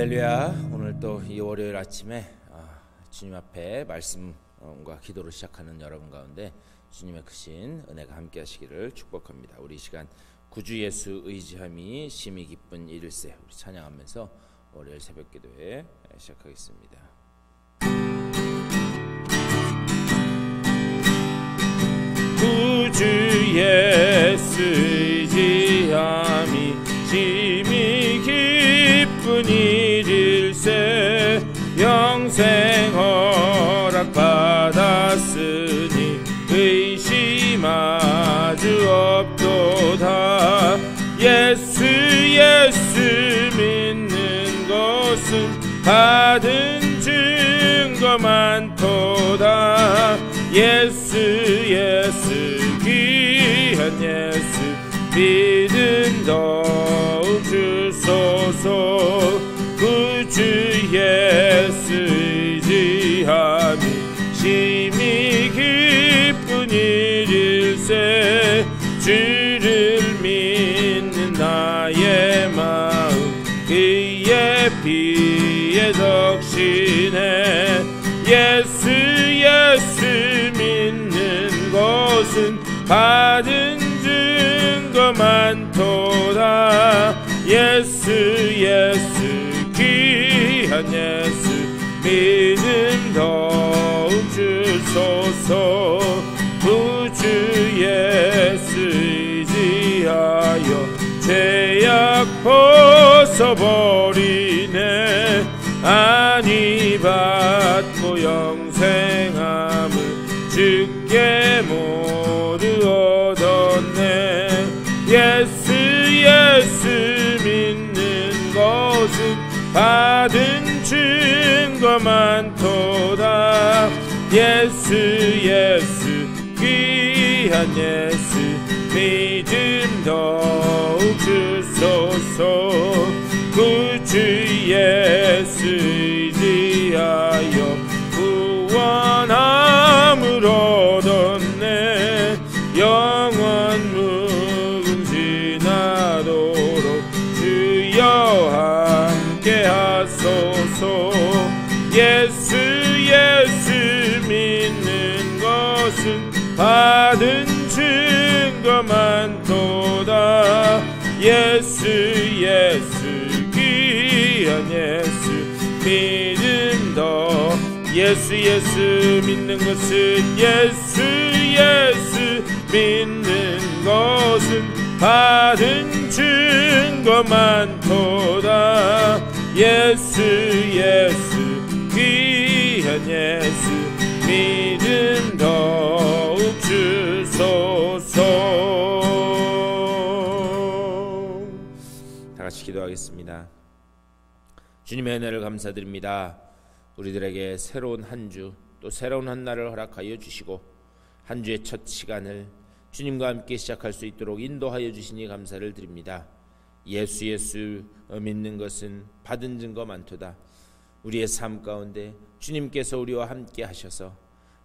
할렐루야. 오늘 또 이 월요일 아침에 주님 앞에 말씀과 기도를 시작하는 여러분 가운데 주님의 크신 은혜가 함께 하시기를 축복합니다. 우리 이 시간 구주 예수 의지함이 심히 기쁜 일일세 우리 찬양하면서 월요일 새벽 기도회 시작하겠습니다. 구주 예수 의지함이 심히 기쁜 일일세 영생 허락 받았으니 의심 아주 없도다. 예수 믿는 것은 받은 증거 많도다. 예수 귀한 예수 믿음 더욱 주소서. 구주 예수 의지함이 심히 기쁜 일일세 주를 믿는 나의 마음 그의 피에 덕신해. 예수 믿는 것은 받은 증거 많도다. 예수 귀한 예수 믿음 더욱 주소서. 구주 예수 의지하여 죄악 벗어버리네. 안위 받고 영생함을 주께 모두 얻었네. 예수 믿는 것은 받은 증거 많도다. 예수 귀한 예수 믿음 더욱 주소서. 구주 예수 의지하여 구원함을 얻었네. 영원 묵은지나도록 주여 함께 하소서. 예수 믿는 것은 받은 증거 많도다. 예수 귀한 예수 믿음 더. 예수 믿는 것은 예수 믿는 것은 받은 증거 많도다. 예수 귀한 예수 믿음 더욱 주소서. 다 같이 기도하겠습니다. 주님의 은혜를 감사드립니다. 우리들에게 새로운 한 주 또 새로운 한 날을 허락하여 주시고 한 주의 첫 시간을 주님과 함께 시작할 수 있도록 인도하여 주시니 감사를 드립니다. 예수 믿는 것은 받은 증거 많도다. 우리의 삶 가운데 주님께서 우리와 함께 하셔서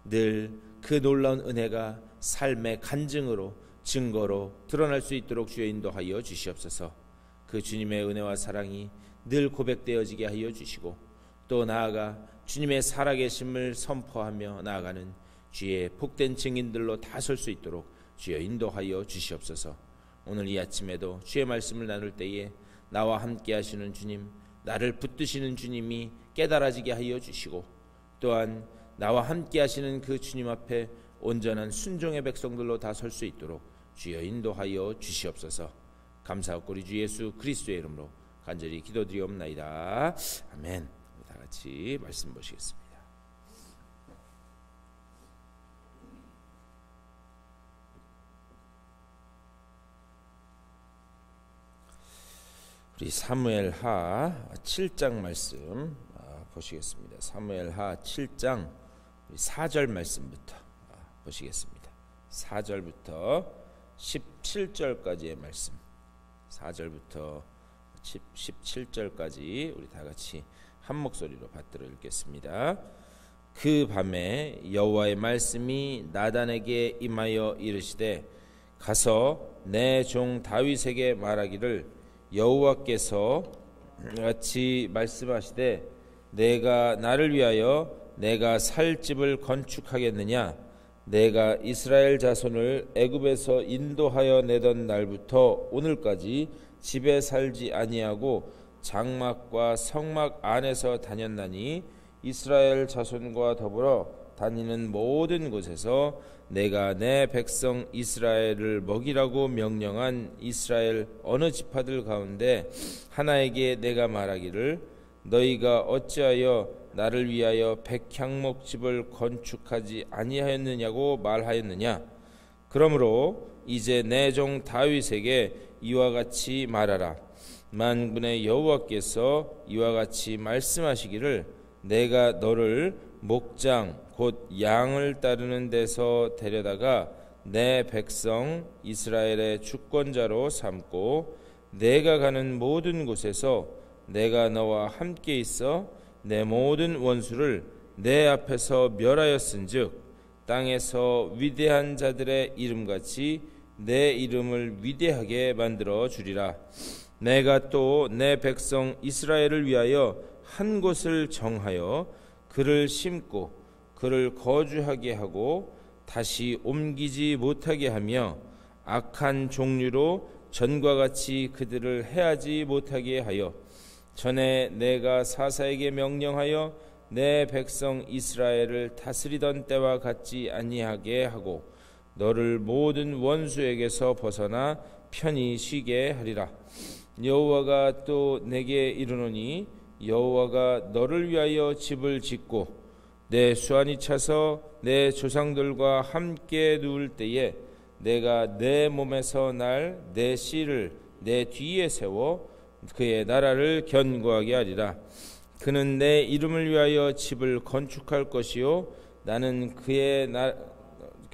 늘 그 놀라운 은혜가 삶의 간증으로 증거로 드러날 수 있도록 주여 인도하여 주시옵소서. 그 주님의 은혜와 사랑이 늘 고백되어지게 하여 주시고 또 나아가 주님의 살아계심을 선포하며 나아가는 주의 복된 증인들로 다 설 수 있도록 주여 인도하여 주시옵소서. 오늘 이 아침에도 주의 말씀을 나눌 때에 나와 함께 하시는 주님, 나를 붙드시는 주님이 깨달아지게 하여 주시고 또한 나와 함께 하시는 그 주님 앞에 온전한 순종의 백성들로 다 설 수 있도록 주여 인도하여 주시옵소서. 감사하고 우리 주 예수 그리스도의 이름으로 간절히 기도드리옵나이다. 아멘. 다 같이 말씀 보시겠습니다. 우리 사무엘하 7장 말씀 보시겠습니다. 사무엘하 7장 4절 말씀부터 보시겠습니다. 4절부터 17절까지의 말씀, 4절부터 17절까지 우리 다 같이 한 목소리로 받들어 읽겠습니다. 그 밤에 여호와의 말씀이 나단에게 임하여 이르시되 가서 내 종 다윗에게 말하기를 여호와께서 같이 말씀하시되 내가 나를 위하여 내가 살 집을 건축하겠느냐 내가 이스라엘 자손을 애굽에서 인도하여 내던 날부터 오늘까지 집에 살지 아니하고 장막과 성막 안에서 다녔나니 이스라엘 자손과 더불어 다니는 모든 곳에서 내가 내 백성 이스라엘을 먹이라고 명령한 이스라엘 어느 지파들 가운데 하나에게 내가 말하기를 너희가 어찌하여 나를 위하여 백향목집을 건축하지 아니하였느냐고 말하였느냐. 그러므로 이제 내 종 다윗에게 이와 같이 말하라. 만군의 여호와께서 이와 같이 말씀하시기를 내가 너를 목장 곧 양을 따르는 데서 데려다가 내 백성 이스라엘의 주권자로 삼고 내가 가는 모든 곳에서 내가 너와 함께 있어 내 모든 원수를 내 앞에서 멸하였은즉 땅에서 위대한 자들의 이름같이 내 이름을 위대하게 만들어 주리라. 내가 또 내 백성 이스라엘을 위하여 한 곳을 정하여 그를 심고 그를 거주하게 하고 다시 옮기지 못하게 하며 악한 종류로 전과 같이 그들을 해하지 못하게 하여 전에 내가 사사에게 명령하여 내 백성 이스라엘을 다스리던 때와 같지 아니하게 하고 너를 모든 원수에게서 벗어나 편히 쉬게 하리라. 여호와가 또 내게 이르노니 여호와가 너를 위하여 집을 짓고 내 수완이 차서 내 조상들과 함께 누울 때에 내가 내 몸에서 날 내 씨를 내 뒤에 세워 그의 나라를 견고하게 하리라. 그는 내 이름을 위하여 집을 건축할 것이요 나는 그의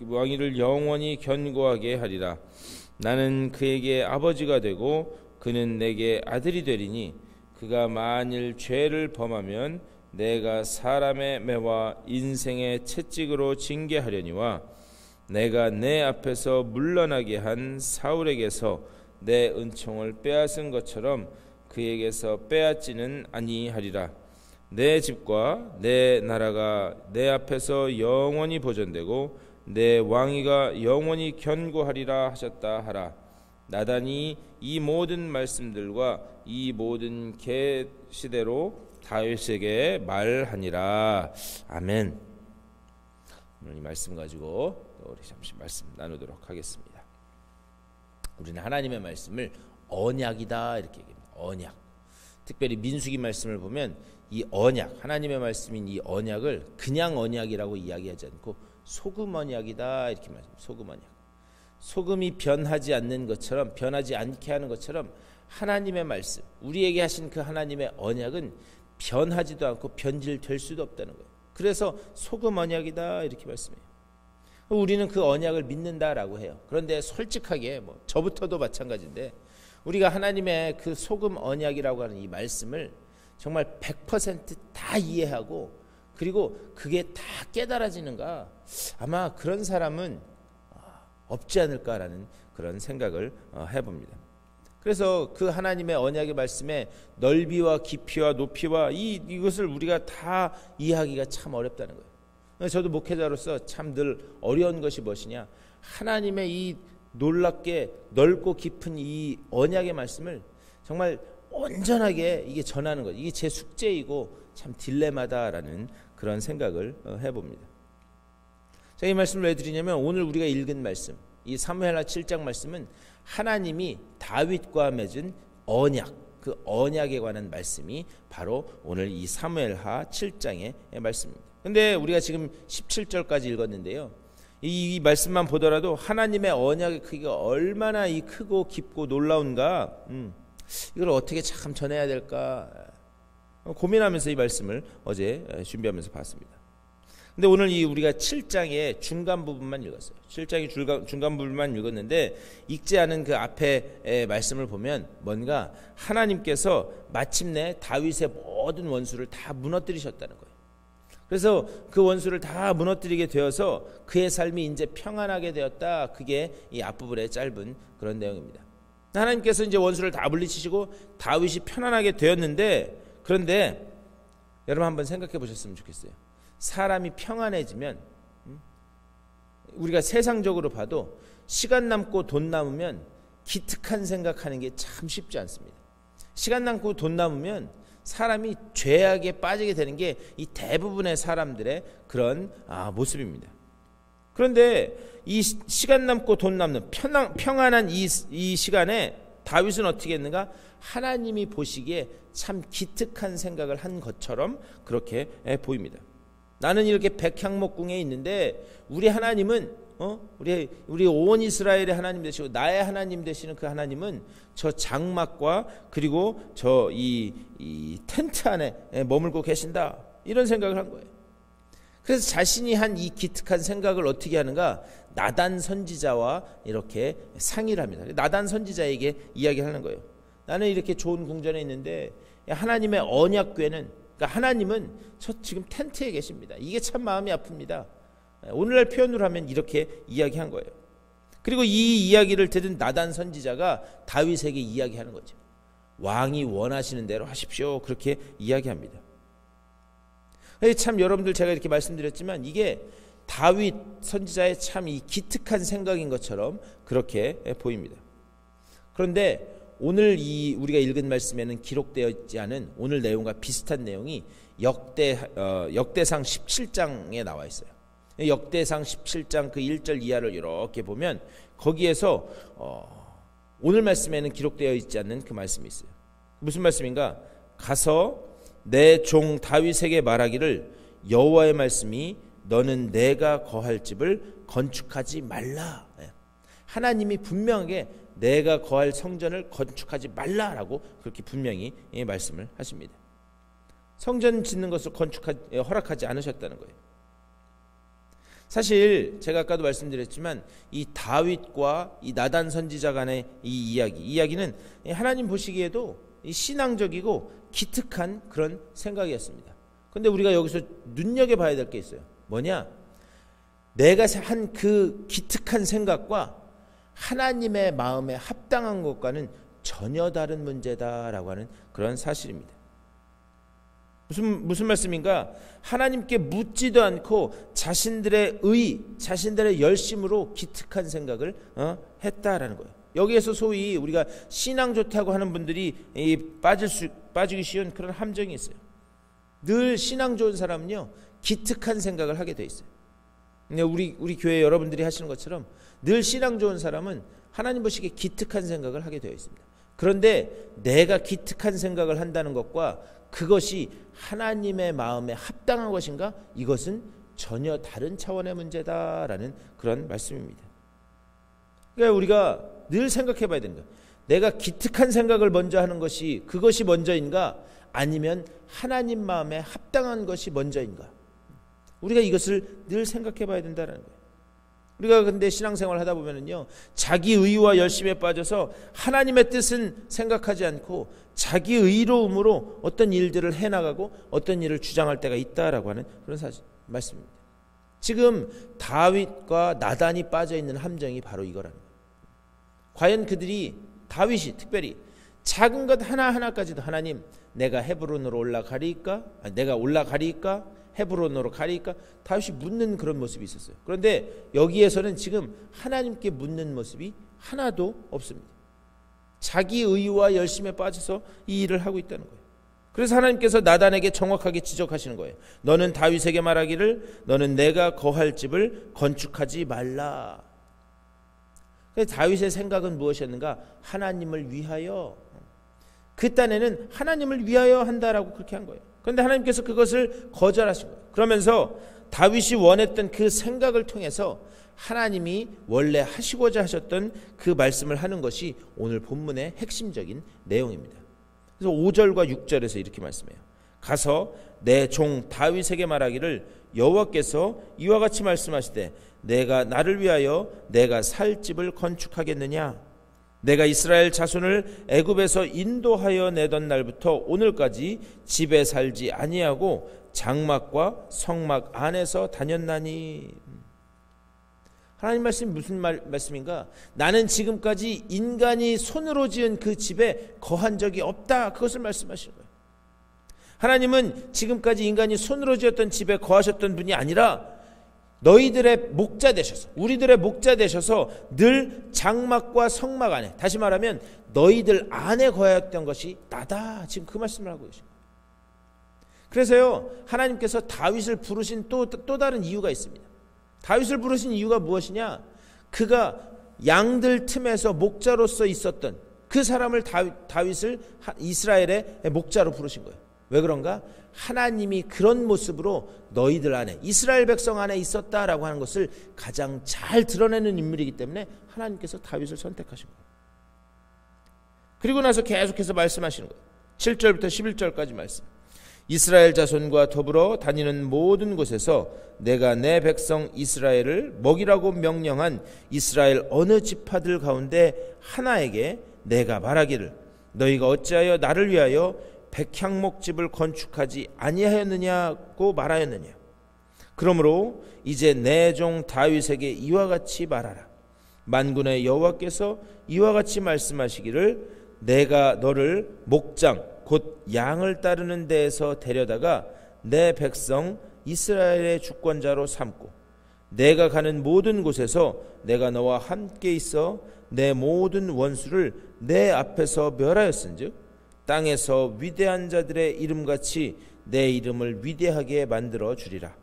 왕위를 영원히 견고하게 하리라. 나는 그에게 아버지가 되고 그는 내게 아들이 되리니 그가 만일 죄를 범하면 내가 사람의 매와 인생의 채찍으로 징계하려니와 내가 내 앞에서 물러나게 한 사울에게서 내 은총을 빼앗은 것처럼 그에게서 빼앗지는 아니하리라. 내 집과 내 나라가 내 앞에서 영원히 보존되고 내 왕위가 영원히 견고하리라 하셨다 하라. 나단이 이 모든 말씀들과 이 모든 계시대로 다윗에게 말하니라. 아멘. 오늘 이 말씀 가지고 우리 잠시 말씀 나누도록 하겠습니다. 우리는 하나님의 말씀을 언약이다 이렇게 얘기합니다. 언약. 특별히 민수기 말씀을 보면 이 언약, 하나님의 말씀인 이 언약을 그냥 언약이라고 이야기하지 않고 소금 언약이다 이렇게 말합니다. 소금 언약. 소금이 변하지 않는 것처럼, 변하지 않게 하는 것처럼 하나님의 말씀, 우리에게 하신 그 하나님의 언약은 변하지도 않고 변질될 수도 없다는 거예요. 그래서 소금 언약이다 이렇게 말씀해요. 우리는 그 언약을 믿는다라고 해요. 그런데 솔직하게 저부터도 마찬가지인데 우리가 하나님의 그 소금 언약이라고 하는 이 말씀을 정말 100% 이해하고 그리고 그게 다 깨달아지는가, 아마 그런 사람은 없지 않을까라는 그런 생각을 해봅니다. 그래서 그 하나님의 언약의 말씀에 넓이와 깊이와 높이와 이것을 우리가 다 이해하기가 참 어렵다는 거예요. 저도 목회자로서 참 늘 어려운 것이 무엇이냐, 하나님의 이 놀랍게 넓고 깊은 이 언약의 말씀을 정말 온전하게 이게 전하는 것, 이게 제 숙제이고 참 딜레마다라는 그런 생각을 해봅니다. 자, 이 말씀을 왜 드리냐면 오늘 우리가 읽은 말씀, 이 사무엘하 7장 말씀은 하나님이 다윗과 맺은 언약, 그 언약에 관한 말씀이 바로 오늘 이 사무엘하 7장의 말씀입니다. 근데 우리가 지금 17절까지 읽었는데요, 이 말씀만 보더라도 하나님의 언약의 크기가 얼마나 이 크고 깊고 놀라운가, 이걸 어떻게 참 전해야 될까 고민하면서 이 말씀을 어제 준비하면서 봤습니다. 근데 오늘 이 우리가 7장의 중간 부분만 읽었어요. 7장의 중간 부분만 읽었는데 읽지 않은 그 앞에 말씀을 보면 뭔가 하나님께서 마침내 다윗의 모든 원수를 다 무너뜨리셨다는 거예요. 그래서 그 원수를 다 무너뜨리게 되어서 그의 삶이 이제 평안하게 되었다. 그게 이 앞부분의 짧은 그런 내용입니다. 하나님께서 이제 원수를 다 물리치시고 다윗이 편안하게 되었는데, 그런데 여러분 한번 생각해 보셨으면 좋겠어요. 사람이 평안해지면, 우리가 세상적으로 봐도 시간 남고 돈 남으면 기특한 생각하는 게 참 쉽지 않습니다. 시간 남고 돈 남으면 사람이 죄악에 빠지게 되는 게 이 대부분의 사람들의 그런 모습입니다. 그런데 이 시간 남고 돈 남는 평안한 이 시간에 다윗은 어떻게 했는가? 하나님이 보시기에 참 기특한 생각을 한 것처럼 그렇게 보입니다. 나는 이렇게 백향목궁에 있는데 우리 하나님은 우리 온 이스라엘의 하나님 되시고 나의 하나님 되시는 그 하나님은 저 장막과 그리고 저 이 텐트 안에 머물고 계신다, 이런 생각을 한 거예요. 그래서 자신이 한 이 기특한 생각을 어떻게 하는가? 나단 선지자와 이렇게 상의를 합니다. 나단 선지자에게 이야기하는 거예요. 나는 이렇게 좋은 궁전에 있는데 하나님의 언약궤는, 그러니까 하나님은 저 지금 텐트에 계십니다. 이게 참 마음이 아픕니다. 오늘날 표현으로 하면 이렇게 이야기한 거예요. 그리고 이 이야기를 들은 나단 선지자가 다윗에게 이야기하는 거죠. 왕이 원하시는 대로 하십시오, 그렇게 이야기합니다. 참 여러분들, 제가 이렇게 말씀드렸지만 이게 다윗 선지자의 참 이 기특한 생각인 것처럼 그렇게 보입니다. 그런데 오늘 우리가 읽은 말씀에는 기록되어 있지 않은 오늘 내용과 비슷한 내용이 역대상 17장에 나와 있어요. 역대상 17장 그 1절 이하를 이렇게 보면 거기에서 오늘 말씀에는 기록되어 있지 않는 그 말씀이 있어요. 무슨 말씀인가? 가서 내 종 다윗에게 말하기를 여호와의 말씀이 너는 내가 거할 집을 건축하지 말라. 하나님이 분명하게 내가 거할 성전을 건축하지 말라라고 그렇게 분명히 말씀을 하십니다. 성전 짓는 것을 허락하지 않으셨다는 거예요. 사실 제가 아까도 말씀드렸지만 이 다윗과 이 나단 선지자 간의 이 이야기는 하나님 보시기에도 신앙적이고 기특한 그런 생각이었습니다. 그런데 우리가 여기서 눈여겨봐야 될 게 있어요. 뭐냐? 내가 한 그 기특한 생각과 하나님의 마음에 합당한 것과는 전혀 다른 문제다라고 하는 그런 사실입니다. 무슨 말씀인가? 하나님께 묻지도 않고 자신들의 자신들의 열심으로 기특한 생각을 했다라는 거예요. 여기에서 소위 우리가 신앙 좋다고 하는 분들이 빠지기 쉬운 그런 함정이 있어요. 늘 신앙 좋은 사람은요, 기특한 생각을 하게 돼 있어요. 우리 교회 여러분들이 하시는 것처럼 늘 신앙 좋은 사람은 하나님 보시기에 기특한 생각을 하게 되어 있습니다. 그런데 내가 기특한 생각을 한다는 것과 그것이 하나님의 마음에 합당한 것인가? 이것은 전혀 다른 차원의 문제다라는 그런 말씀입니다. 그러니까 우리가 늘 생각해 봐야 된다. 내가 기특한 생각을 먼저 하는 것이 그것이 먼저인가? 아니면 하나님 마음에 합당한 것이 먼저인가? 우리가 이것을 늘 생각해 봐야 된다는 거예요. 우리가 근데 신앙생활 하다 보면은요, 자기 의와 열심에 빠져서 하나님의 뜻은 생각하지 않고 자기 의로움으로 어떤 일들을 해나가고 어떤 일을 주장할 때가 있다라고 하는 그런 말씀입니다. 지금 다윗과 나단이 빠져있는 함정이 바로 이거라는 거예요. 과연 다윗이 특별히 작은 것 하나하나까지도 하나님, 내가 헤브론으로 올라가리까? 내가 올라가리까? 헤브론으로 가리까? 다윗이 묻는 그런 모습이 있었어요. 그런데 여기에서는 지금 하나님께 묻는 모습이 하나도 없습니다. 자기 의와 열심에 빠져서 이 일을 하고 있다는 거예요. 그래서 하나님께서 나단에게 정확하게 지적하시는 거예요. 너는 다윗에게 말하기를 너는 내가 거할 집을 건축하지 말라. 그래서 다윗의 생각은 무엇이었는가? 하나님을 위하여, 그 딴에는 하나님을 위하여 한다라고 그렇게 한 거예요. 그런데 하나님께서 그것을 거절하신 거예요. 그러면서 다윗이 원했던 그 생각을 통해서 하나님이 원래 하시고자 하셨던 그 말씀을 하는 것이 오늘 본문의 핵심적인 내용입니다. 그래서 5절과 6절에서 이렇게 말씀해요. 가서 내 종 다윗에게 말하기를 여호와께서 이와 같이 말씀하시되 내가 나를 위하여 내가 살 집을 건축하겠느냐? 내가 이스라엘 자손을 애굽에서 인도하여 내던 날부터 오늘까지 집에 살지 아니하고 장막과 성막 안에서 다녔나니. 하나님 말씀이 무슨 말씀인가? 나는 지금까지 인간이 손으로 지은 그 집에 거한 적이 없다. 그것을 말씀하시는 거예요. 하나님은 지금까지 인간이 손으로 지었던 집에 거하셨던 분이 아니라 너희들의 목자 되셔서, 우리들의 목자 되셔서 늘 장막과 성막 안에, 다시 말하면 너희들 안에 거하였던 것이 나다. 지금 그 말씀을 하고 계십니다. 그래서요, 하나님께서 다윗을 부르신 또 다른 이유가 있습니다. 다윗을 부르신 이유가 무엇이냐? 그가 양들 틈에서 목자로서 있었던 그 사람을 다윗을 이스라엘의 목자로 부르신 거예요. 왜 그런가? 하나님이 그런 모습으로 너희들 안에, 이스라엘 백성 안에 있었다라고 하는 것을 가장 잘 드러내는 인물이기 때문에 하나님께서 다윗을 선택하신 거예요. 그리고 나서 계속해서 말씀하시는 거예요. 7절부터 11절까지 말씀. 이스라엘 자손과 더불어 다니는 모든 곳에서 내가 내 백성 이스라엘을 먹이라고 명령한 이스라엘 어느 지파들 가운데 하나에게 내가 말하기를 너희가 어찌하여 나를 위하여 백향목집을 건축하지 아니하였느냐고 말하였느냐. 그러므로 이제 내 종 다윗에게 이와 같이 말하라. 만군의 여호와께서 이와 같이 말씀하시기를 내가 너를 목장 곧 양을 따르는 데에서 데려다가 내 백성 이스라엘의 주권자로 삼고 내가 가는 모든 곳에서 내가 너와 함께 있어 내 모든 원수를 내 앞에서 멸하였은즉 땅에서 위대한 자들의 이름같이 내 이름을 위대하게 만들어 주리라.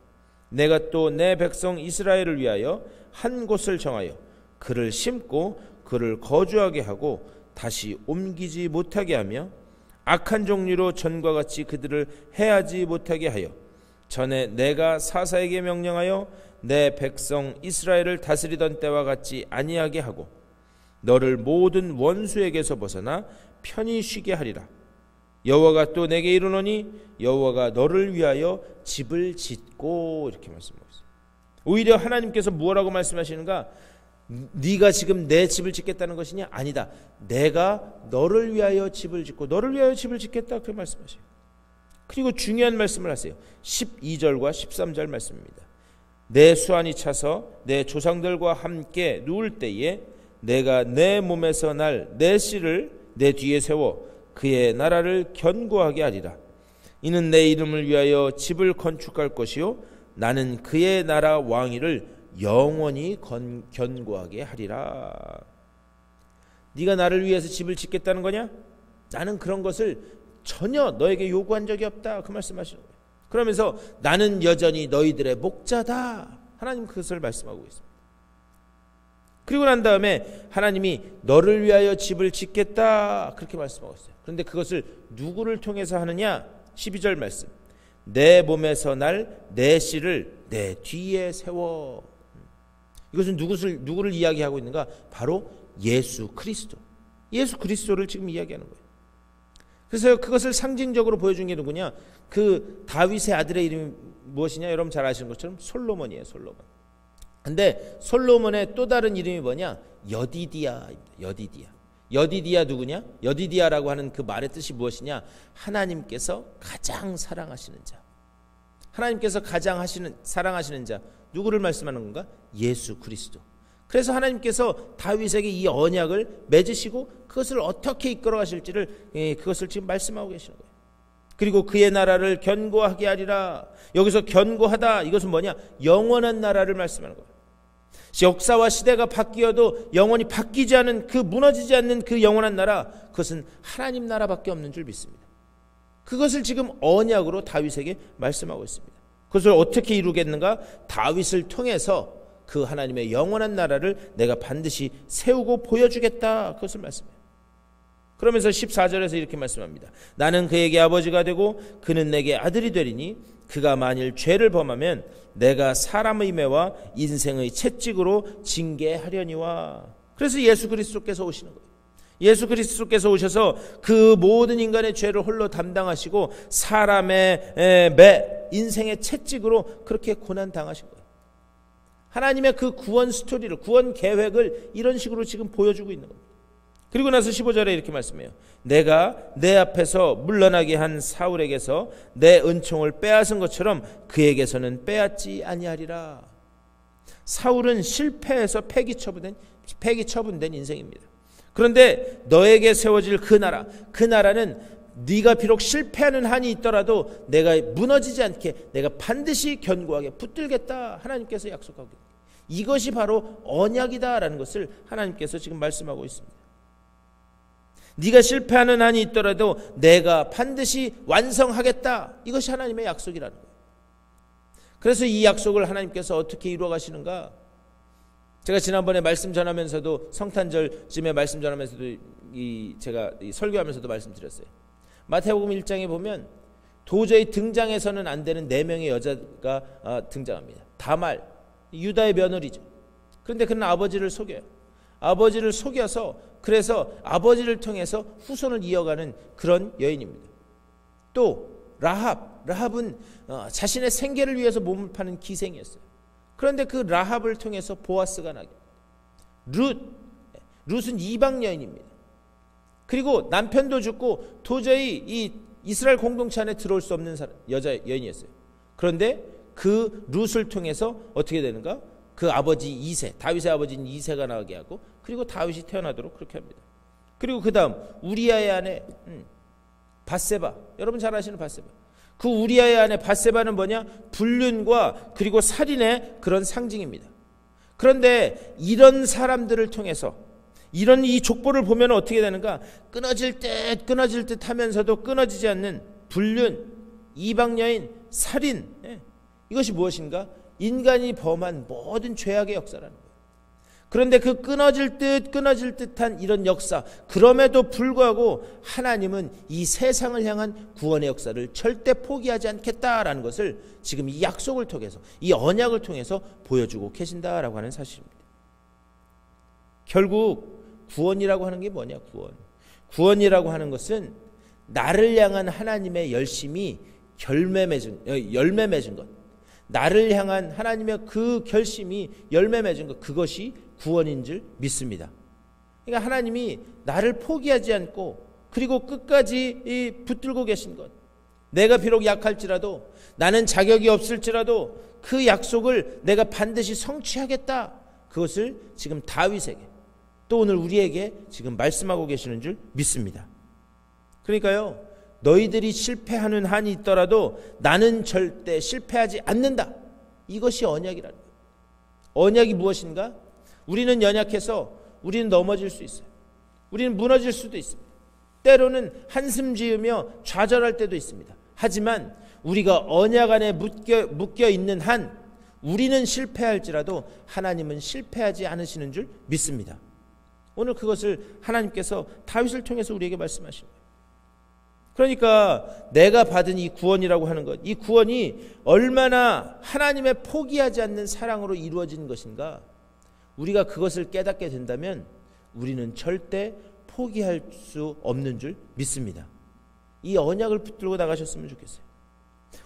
내가 또 내 백성 이스라엘을 위하여 한 곳을 정하여 그를 심고 그를 거주하게 하고 다시 옮기지 못하게 하며 악한 종류로 전과 같이 그들을 해하지 못하게 하여 전에 내가 사사에게 명령하여 내 백성 이스라엘을 다스리던 때와 같이 아니하게 하고 너를 모든 원수에게서 벗어나 편히 쉬게 하리라. 여호와가 또 내게 이르노니 여호와가 너를 위하여 집을 짓고, 이렇게 말씀하고 있어요. 오히려 하나님께서 무엇라고 말씀하시는가? 네가 지금 내 집을 짓겠다는 것이냐? 아니다. 내가 너를 위하여 집을 짓고 너를 위하여 집을 짓겠다. 그렇게 말씀하세요. 그리고 중요한 말씀을 하세요. 12절과 13절 말씀입니다. 내 수완이 차서 내 조상들과 함께 누울 때에 내가 내 몸에서 날 내 씨를 내 뒤에 세워 그의 나라를 견고하게 하리라. 이는 내 이름을 위하여 집을 건축할 것이요 나는 그의 나라 왕위를 영원히 견고하게 하리라. 네가 나를 위해서 집을 짓겠다는 거냐? 나는 그런 것을 전혀 너에게 요구한 적이 없다. 그 말씀하시는 거예요. 그러면서 나는 여전히 너희들의 목자다. 하나님 그것을 말씀하고 있습니다. 그리고 난 다음에 하나님이 너를 위하여 집을 짓겠다. 그렇게 말씀하고 있어요. 그런데 그것을 누구를 통해서 하느냐? 12절 말씀. 내 몸에서 날 내 씨를 내 뒤에 세워. 이것은 누구를 이야기하고 있는가? 바로 예수 그리스도. 예수 그리스도를 지금 이야기하는 거예요. 그래서 그것을 상징적으로 보여준 게 누구냐? 그 다윗의 아들의 이름이 무엇이냐? 여러분 잘 아시는 것처럼 솔로몬이에요. 솔로몬. 근데 솔로몬의 또 다른 이름이 뭐냐? 여디디아입니다. 여디디아. 여디디아 누구냐? 여디디아라고 하는 그 말의 뜻이 무엇이냐? 하나님께서 가장 사랑하시는 자. 하나님께서 가장 사랑하시는 자. 누구를 말씀하는 건가? 예수 그리스도. 그래서 하나님께서 다윗에게 이 언약을 맺으시고 그것을 어떻게 이끌어 가실지를 그것을 지금 말씀하고 계시는 거예요. 그리고 그의 나라를 견고하게 하리라. 여기서 견고하다, 이것은 뭐냐? 영원한 나라를 말씀하는 거예요. 역사와 시대가 바뀌어도 영원히 바뀌지 않은, 그 무너지지 않는 그 영원한 나라, 그것은 하나님 나라밖에 없는 줄 믿습니다. 그것을 지금 언약으로 다윗에게 말씀하고 있습니다. 그것을 어떻게 이루겠는가? 다윗을 통해서 그 하나님의 영원한 나라를 내가 반드시 세우고 보여주겠다. 그것을 말씀해요. 그러면서 14절에서 이렇게 말씀합니다. 나는 그에게 아버지가 되고 그는 내게 아들이 되리니 그가 만일 죄를 범하면 내가 사람의 매와 인생의 채찍으로 징계하려니와. 그래서 예수 그리스도께서 오시는 거예요. 예수 그리스도께서 오셔서 그 모든 인간의 죄를 홀로 담당하시고 사람의 매, 인생의 채찍으로 그렇게 고난당하신 거예요. 하나님의 그 구원 스토리를, 구원 계획을 이런 식으로 지금 보여주고 있는 겁니다. 그리고 나서 15절에 이렇게 말씀해요. 내가 내 앞에서 물러나게 한 사울에게서 내 은총을 빼앗은 것처럼 그에게서는 빼앗지 아니하리라. 사울은 실패해서 폐기 처분된 인생입니다. 그런데 너에게 세워질 그 나라는 네가 비록 실패하는 한이 있더라도 내가 무너지지 않게 내가 반드시 견고하게 붙들겠다 하나님께서 약속하고 있습니다. 이것이 바로 언약이다라는 것을 하나님께서 지금 말씀하고 있습니다. 네가 실패하는 한이 있더라도 내가 반드시 완성하겠다. 이것이 하나님의 약속이라는 거예요. 그래서 이 약속을 하나님께서 어떻게 이루어 가시는가? 제가 지난번에 말씀 전하면서도 성탄절쯤에 말씀 전하면서도 제가 설교하면서도 말씀드렸어요. 마태복음 1장에 보면 도저히 등장해서는 안 되는 4명의 여자가 등장합니다. 다말, 유다의 며느리죠. 그런데 그는 아버지를 속여요. 아버지를 속여서 그래서 아버지를 통해서 후손을 이어가는 그런 여인입니다. 또 라합은 자신의 생계를 위해서 몸을 파는 기생이었어요. 그런데 그 라합을 통해서 보아스가 나게. 룻은 이방 여인입니다. 그리고 남편도 죽고 도저히 이 이스라엘 공동체 안에 들어올 수 없는 여자 여인이었어요. 그런데 그 룻을 통해서 어떻게 되는가? 그 아버지 이세, 다윗의 아버지인 이세가 나게 하고 그리고 다윗이 태어나도록 그렇게 합니다. 그리고 그 다음 우리아의 아내 밧세바, 여러분 잘 아시는 밧세바. 그 우리아의 아내 밧세바는 뭐냐? 불륜과 그리고 살인의 그런 상징입니다. 그런데 이런 사람들을 통해서 이런 이 족보를 보면 어떻게 되는가? 끊어질 듯 하면서도 끊어지지 않는 불륜, 이방 여인, 살인. 이것이 무엇인가? 인간이 범한 모든 죄악의 역사라는 거예요. 그런데 그 끊어질 듯한 이런 역사, 그럼에도 불구하고 하나님은 이 세상을 향한 구원의 역사를 절대 포기하지 않겠다라는 것을 지금 이 약속을 통해서, 이 언약을 통해서 보여주고 계신다라고 하는 사실입니다. 결국 구원이라고 하는 게 뭐냐? 구원이라고 하는 것은 나를 향한 하나님의 열심이 열매 맺은 것, 나를 향한 하나님의 그 결심이 열매 맺은 것, 그것이 구원인 줄 믿습니다. 그러니까 하나님이 나를 포기하지 않고 그리고 끝까지 붙들고 계신 것, 내가 비록 약할지라도, 나는 자격이 없을지라도 그 약속을 내가 반드시 성취하겠다, 그것을 지금 다윗에게 또 오늘 우리에게 지금 말씀하고 계시는 줄 믿습니다. 그러니까요, 너희들이 실패하는 한이 있더라도 나는 절대 실패하지 않는다. 이것이 언약이라는 거예요. 언약이 무엇인가? 우리는 연약해서 우리는 넘어질 수 있어요. 우리는 무너질 수도 있습니다. 때로는 한숨 지으며 좌절할 때도 있습니다. 하지만 우리가 언약 안에 묶여 있는 한 우리는 실패할지라도 하나님은 실패하지 않으시는 줄 믿습니다. 오늘 그것을 하나님께서 다윗을 통해서 우리에게 말씀하십니다. 그러니까 내가 받은 이 구원이라고 하는 것, 이 구원이 얼마나 하나님의 포기하지 않는 사랑으로 이루어진 것인가, 우리가 그것을 깨닫게 된다면 우리는 절대 포기할 수 없는 줄 믿습니다. 이 언약을 붙들고 나가셨으면 좋겠어요.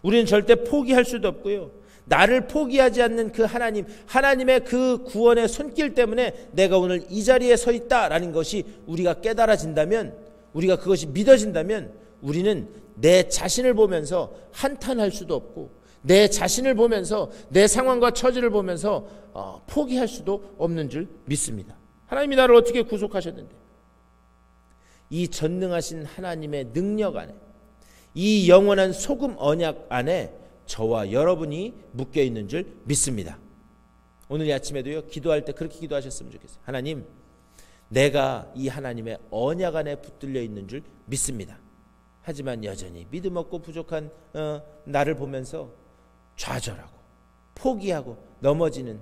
우리는 절대 포기할 수도 없고요, 나를 포기하지 않는 그 하나님의 그 구원의 손길 때문에 내가 오늘 이 자리에 서 있다라는 것이 우리가 깨달아진다면, 우리가 그것이 믿어진다면 우리는 내 자신을 보면서 한탄할 수도 없고, 내 자신을 보면서, 내 상황과 처지를 보면서 포기할 수도 없는 줄 믿습니다. 하나님이 나를 어떻게 구속하셨는데, 이 전능하신 하나님의 능력 안에, 이 영원한 소금 언약 안에 저와 여러분이 묶여 있는 줄 믿습니다. 오늘 이 아침에도요, 기도할 때 그렇게 기도하셨으면 좋겠어요. 하나님, 내가 이 하나님의 언약 안에 붙들려 있는 줄 믿습니다. 하지만 여전히 믿음 없고 부족한 나를 보면서 좌절하고 포기하고 넘어지는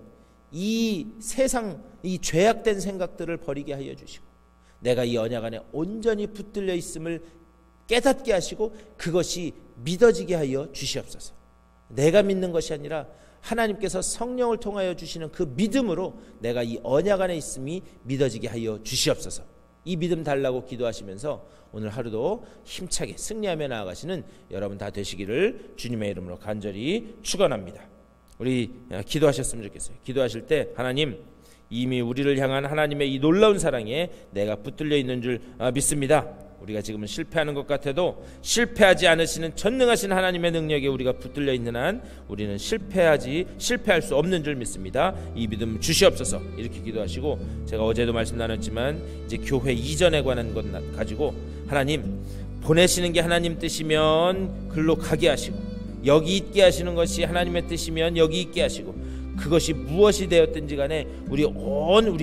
이 세상, 이 죄악된 생각들을 버리게 하여 주시고, 내가 이 언약 안에 온전히 붙들려 있음을 깨닫게 하시고 그것이 믿어지게 하여 주시옵소서. 내가 믿는 것이 아니라 하나님께서 성령을 통하여 주시는 그 믿음으로 내가 이 언약 안에 있음이 믿어지게 하여 주시옵소서. 이 믿음 달라고 기도하시면서 오늘 하루도 힘차게 승리하며 나아가시는 여러분 다 되시기를 주님의 이름으로 간절히 축원합니다. 우리 기도하셨으면 좋겠어요. 기도하실 때 하나님, 이미 우리를 향한 하나님의 이 놀라운 사랑에 내가 붙들려 있는 줄 믿습니다. 우리가 지금은 실패하는 것 같아도 실패하지 않으시는 전능하신 하나님의 능력에 우리가 붙들려 있는 한 우리는 실패할 수 없는 줄 믿습니다. 이 믿음 주시옵소서. 이렇게 기도하시고, 제가 어제도 말씀 나눴지만 이제 교회 이전에 관한 것 가지고 하나님 보내시는 게 하나님 뜻이면 글로 가게 하시고, 여기 있게 하시는 것이 하나님의 뜻이면 여기 있게 하시고, 그것이 무엇이 되었든지 간에 우리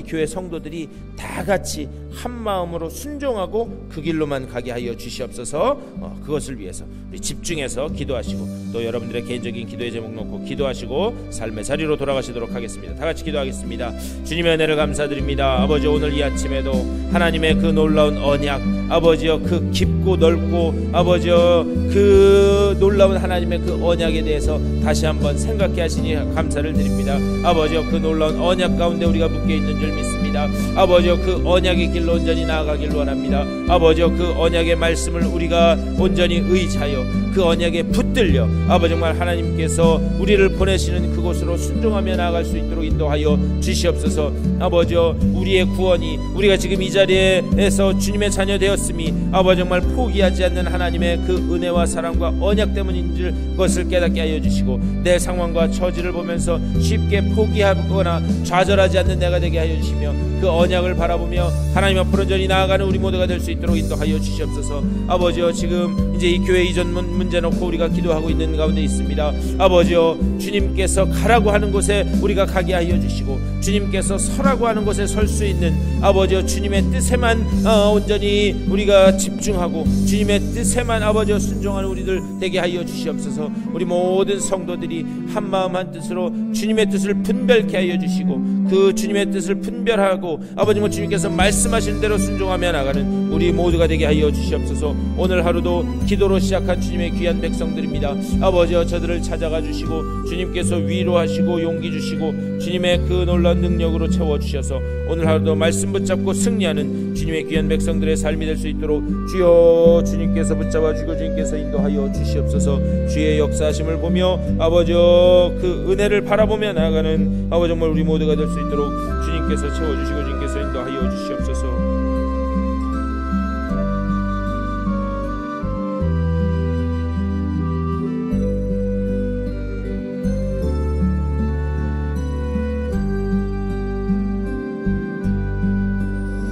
교회 성도들이 다 같이 한 마음으로 순종하고 그 길로만 가게 하여 주시옵소서. 그것을 위해서 우리 집중해서 기도하시고, 또 여러분들의 개인적인 기도의 제목 놓고 기도하시고 삶의 자리로 돌아가시도록 하겠습니다. 다 같이 기도하겠습니다. 주님의 은혜를 감사드립니다. 아버지, 오늘 이 아침에도 하나님의 그 놀라운 언약, 아버지여 그 깊고 넓고 아버지여 그 놀라운 하나님의 그 언약에 대해서 다시 한번 생각해 하시니 감사를 드립니다. 아버지여, 그 놀라운 언약 가운데 우리가 묶여 있는 줄 믿습니다. 아버지여, 그 언약의 길로 온전히 나아가길 원합니다. 아버지여, 그 언약의 말씀을 우리가 온전히 의지하여 그 언약에 붙들려 아버지 정말 하나님께서 우리를 보내시는 그곳으로 순종하며 나아갈 수 있도록 인도하여 주시옵소서. 아버지여, 우리의 구원이 우리가 지금 이 자리에서 주님의 자녀 되었음이 아버지 정말 포기하지 않는 하나님의 그 은혜와 사랑과 언약 때문인 줄 것을 깨닫게 하여 주시고, 내 상황과 처지를 보면서 쉽게 포기하거나 좌절하지 않는 내가 되게 하여 주시며, 그 언약을 바라보며 하나님 앞으로 온전히 나아가는 우리 모두가 될 수 있도록 인도하여 주시옵소서. 아버지여, 지금 이제 이 교회 이전 문제 놓고 우리가 기도하고 있는 가운데 있습니다. 아버지여, 주님께서 가라고 하는 곳에 우리가 가게 하여 주시고, 주님께서 서라고 하는 곳에 설 수 있는 아버지여 주님의 뜻에만 온전히 우리가 집중하고 주님의 뜻에만 아버지여 순종하는 우리들 되게 하여 주시옵소서. 우리 모든 성도들이 한 마음 한 뜻으로 주님의 뜻을 분별케 하여 주시고, 그 주님의 뜻을 분별하고 아버지 주님께서 말씀하신 대로 순종하며 나가는 우리 모두가 되게 하여 주시옵소서. 오늘 하루도 기도로 시작한 주님의 귀한 백성들입니다. 아버지여, 저들을 찾아가 주시고 주님께서 위로하시고 용기 주시고 주님의 그 놀라운 능력으로 채워주셔서 오늘 하루도 말씀 붙잡고 승리하는 주님의 귀한 백성들의 삶이 될 수 있도록 주여 주님께서 붙잡아 주시고 주님께서 인도하여 주시옵소서. 주의 역사하심을 보며 아버지여, 그 은혜를 바라보며 나아가는 아버지 정말 우리 모두가 될 수 있도록 주님께서 채워주시고 주님께서 인도하여 주시옵소서.